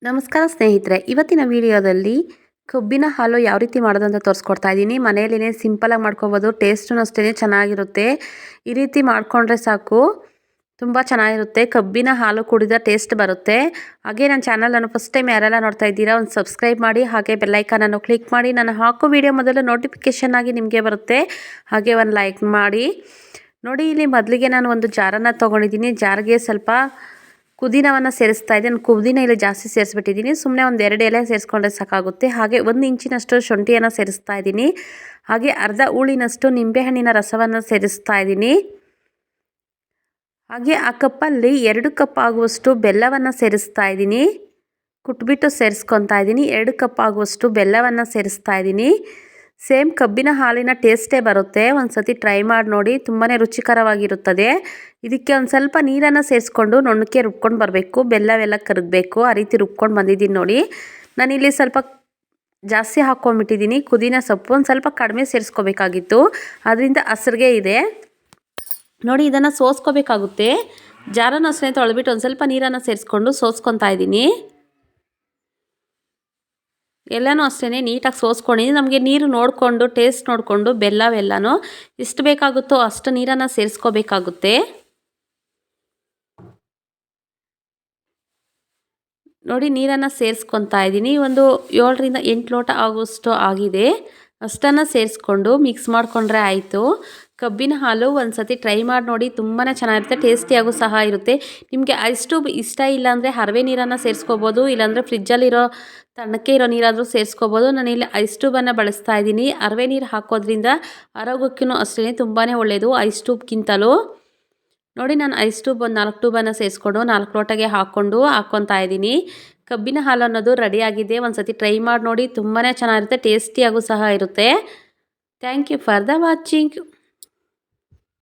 ನಮಸ್ಕಾರ ಸ್ನೇಹಿತರೆ, ಇವತ್ತಿನ ವಿಡಿಯೋದಲ್ಲಿ ಕಬ್ಬಿನ ಹಾಲು ಯಾವ ರೀತಿ ಮಾಡೋದು ಅಂತ ತೋರಿಸ್ಕೊಡ್ತಾ ಇದ್ದೀನಿ. ಮನೆಯಲ್ಲೇ ಸಿಂಪಲಾಗಿ ಮಾಡ್ಕೋಬೋದು, ಟೇಸ್ಟೂ ಅಷ್ಟೇ ಚೆನ್ನಾಗಿರುತ್ತೆ. ಈ ರೀತಿ ಮಾಡಿಕೊಂಡ್ರೆ ಸಾಕು, ತುಂಬ ಚೆನ್ನಾಗಿರುತ್ತೆ. ಕಬ್ಬಿನ ಹಾಲು ಕುಡಿದ ಟೇಸ್ಟ್ ಬರುತ್ತೆ. ಹಾಗೆ ನನ್ನ ಚಾನಲನ್ನು ಫಸ್ಟ್ ಟೈಮ್ ಯಾರೆಲ್ಲ ನೋಡ್ತಾ ಇದ್ದೀರಾ ಒಂದು ಸಬ್ಸ್ಕ್ರೈಬ್ ಮಾಡಿ, ಹಾಗೆ ಬೆಲ್ಲೈಕನನ್ನು ಕ್ಲಿಕ್ ಮಾಡಿ. ನಾನು ಹಾಕೋ ವಿಡಿಯೋ ಮೊದಲು ನೋಟಿಫಿಕೇಷನ್ ಆಗಿ ನಿಮಗೆ ಬರುತ್ತೆ. ಹಾಗೆ ಒಂದು ಲೈಕ್ ಮಾಡಿ ನೋಡಿ. ಇಲ್ಲಿ ಮೊದಲಿಗೆ ನಾನು ಒಂದು ಜಾರನ್ನು ತೊಗೊಂಡಿದ್ದೀನಿ. ಜಾರಿಗೆ ಸ್ವಲ್ಪ ಪುದೀನವನ್ನು ಸೇರಿಸ್ತಾ ಇದ್ದೀನಿ. ಪುದೀನ ಇಲ್ಲಿ ಜಾಸ್ತಿ ಸೇರಿಸ್ಬಿಟ್ಟಿದ್ದೀನಿ. ಸುಮ್ಮನೆ ಒಂದು 2 ಎಲೆ ಸೇರಿಸ್ಕೊಂಡ್ರೆ ಸಾಕಾಗುತ್ತೆ. ಹಾಗೆ 1 ಇಂಚಿನಷ್ಟು ಶುಂಠಿಯನ್ನು ಸೇರಿಸ್ತಾ ಇದ್ದೀನಿ. ಹಾಗೆ ಅರ್ಧ ಹೂಳಿನಷ್ಟು ನಿಂಬೆಹಣ್ಣಿನ ರಸವನ್ನು ಸೇರಿಸ್ತಾ ಇದ್ದೀನಿ. ಹಾಗೆ ಆ ಕಪ್ಪಲ್ಲಿ 2 ಕಪ್ ಆಗುವಷ್ಟು ಬೆಲ್ಲವನ್ನು ಸೇರಿಸ್ತಾ ಇದ್ದೀನಿ. ಕುಟ್ಬಿಟ್ಟು ಸೇರಿಸ್ಕೊತಾ ಇದ್ದೀನಿ. 2 ಕಪ್ ಆಗುವಷ್ಟು ಬೆಲ್ಲವನ್ನು ಸೇರಿಸ್ತಾ ಇದ್ದೀನಿ. ಸೇಮ್ ಕಬ್ಬಿನ ಹಾಲಿನ ಟೇಸ್ಟೇ ಬರುತ್ತೆ. ಒಂದು ಸತಿ ಟ್ರೈ ಮಾಡಿ ನೋಡಿ, ತುಂಬಾ ರುಚಿಕರವಾಗಿರುತ್ತದೆ. ಇದಕ್ಕೆ ಒಂದು ಸ್ವಲ್ಪ ನೀರನ್ನು ಸೇರಿಸ್ಕೊಂಡು ನುಣ್ಣಗೆ ರುಬ್ಕೊಂಡು ಬರಬೇಕು. ಬೆಲ್ಲವೆಲ್ಲ ಕರಗಬೇಕು. ಆ ರೀತಿ ರುಬ್ಕೊಂಡು ಬಂದಿದ್ದೀನಿ ನೋಡಿ. ನಾನಿಲ್ಲಿ ಸ್ವಲ್ಪ ಜಾಸ್ತಿ ಹಾಕ್ಕೊಂಡ್ಬಿಟ್ಟಿದ್ದೀನಿ. ಪುದೀನ ಸೊಪ್ಪು ಒಂದು ಸ್ವಲ್ಪ ಕಡಿಮೆ ಸೇರಿಸ್ಕೋಬೇಕಾಗಿತ್ತು, ಅದರಿಂದ ಹಸ್ರಿಗೆ ಇದೆ ನೋಡಿ. ಇದನ್ನು ಸೋಸ್ಕೋಬೇಕಾಗುತ್ತೆ. ಜಾರನ್ನು ಅಷ್ಟೇ ತೊಳೆದ್ಬಿಟ್ಟು ಒಂದು ಸ್ವಲ್ಪ ನೀರನ್ನು ಸೇರಿಸ್ಕೊಂಡು ಸೋಸ್ಕೊತಾ ಇದ್ದೀನಿ. ಎಲ್ಲನೂ ಅಷ್ಟೇ ನೀಟಾಗಿ ಸೋಸ್ಕೊಂಡಿದ್ದೀನಿ. ನಮಗೆ ನೀರು ನೋಡಿಕೊಂಡು ಟೇಸ್ಟ್ ನೋಡಿಕೊಂಡು ಬೆಲ್ಲವೆಲ್ಲನೂ ಎಷ್ಟು ಬೇಕಾಗುತ್ತೋ ಅಷ್ಟು ನೀರನ್ನು ಸೇರಿಸ್ಕೋಬೇಕಾಗುತ್ತೆ ನೋಡಿ. ನೀರನ್ನು ಸೇರಿಸ್ಕೊತಾ ಇದ್ದೀನಿ. ಒಂದು 7 ರಿಂದ 8 ಲೋಟ ಆಗುವಷ್ಟು ಆಗಿದೆ. ಅಷ್ಟನ್ನು ಸೇರಿಸ್ಕೊಂಡು ಮಿಕ್ಸ್ ಮಾಡಿಕೊಂಡ್ರೆ ಆಯಿತು. ಕಬ್ಬಿನ ಹಾಲು ಒಂದು ಸತಿ ಟ್ರೈ ಮಾಡಿ ನೋಡಿ, ತುಂಬಾ ಚೆನ್ನಾಗಿರುತ್ತೆ. ಟೇಸ್ಟಿಯಾಗೂ ಸಹ ಇರುತ್ತೆ. ನಿಮಗೆ ಐಸ್ ಟ್ಯೂಬ್ ಇಷ್ಟ ಇಲ್ಲ ಅಂದರೆ ಹರವೆ ನೀರನ್ನು ಸೇರಿಸ್ಕೋಬೋದು, ಇಲ್ಲಾಂದರೆ ಫ್ರಿಜ್ಜಲ್ಲಿರೋ ತಣ್ಣಕ್ಕೆ ಇರೋ ನೀರಾದರೂ ಸೇರಿಸ್ಕೋಬೋದು. ನಾನಿಲ್ಲಿ ಐಸ್ ಟ್ಯೂಬನ್ನು ಬಳಸ್ತಾ ಇದ್ದೀನಿ. ಹರವೆ ನೀರು ಹಾಕೋದ್ರಿಂದ ಆರೋಗ್ಯಕ್ಕೂ ಅಷ್ಟೇ ತುಂಬಾ ಒಳ್ಳೆಯದು ಐಸ್ ಟ್ಯೂಬ್ಗಿಂತಲೂ ನೋಡಿ. ನಾನು ಐಸ್ ಟ್ಯೂಬ್ ಒಂದು 4 ಟ್ಯೂಬನ್ನು ಸೇರಿಸ್ಕೊಂಡು 4 ಲೋಟಗೆ ಹಾಕ್ಕೊತಾ ಇದ್ದೀನಿ. ಕಬ್ಬಿನ ಹಾಲು ಅನ್ನೋದು ರೆಡಿಯಾಗಿದೆ. ಒಂದು ಸತಿ ಟ್ರೈ ಮಾಡಿ ನೋಡಿ, ತುಂಬಾ ಚೆನ್ನಾಗಿರುತ್ತೆ. ಟೇಸ್ಟಿಯಾಗೂ ಸಹ ಇರುತ್ತೆ. Thank you for the watching.